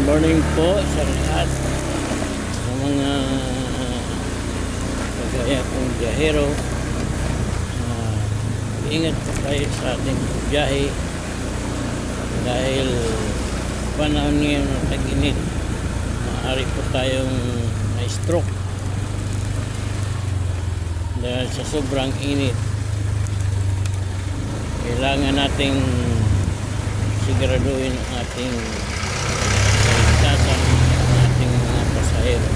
morning po sa lahat sa mga kagaya kong biyahero. Ingat po tayo sa ating biyahe dahil panahon ngayon ng tag-init, maaari po tayong may stroke dahil sa sobrang init. Kailangan nating siguraduhin ang ating kaligtasan ng ating mga pasahero.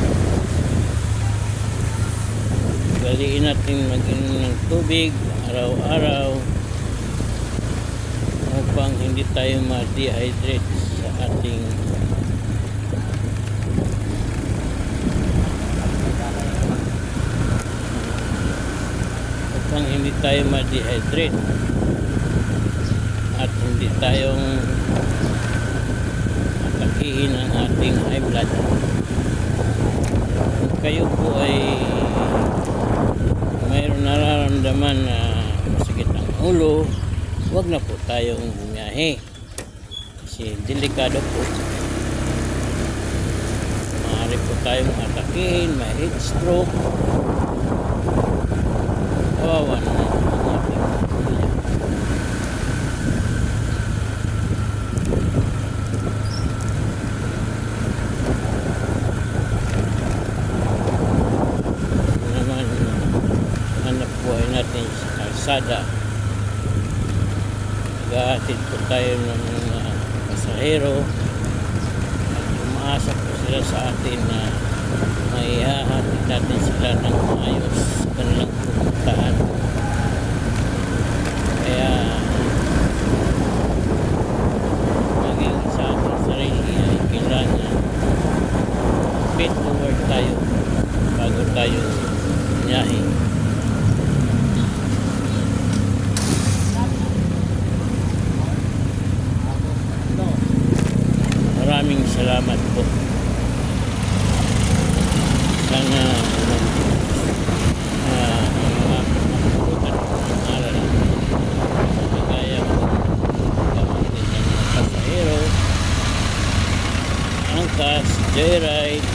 Galiin natin mag-inom ng tubig araw-araw upang hindi tayo ma-dehydrate sa ating at hindi tayong atakihin ang ating high blood. Kung kayo po ay mayroon nararamdaman na masakit ang ulo, huwag na po tayong bumiyahe kasi delikado po. Maaari po tayong atakihin, may heat stroke. Kawawa naman ang ating pamilya. Naman hanap buhay natin sa kalsada. Naghahatid po tayo ng mga pasahero at umaasa po sila sa atin na maihahatid natin sila ng maayos sa kanilang pupuntahan. Kaya maging sa ating sarili ay kailangan fit to work tayo bago tayo biyahe. Maraming salamat po. Sana mapulutan ng aral sa kagaya ko gamitin ng mga pasahero, angkas, joyride,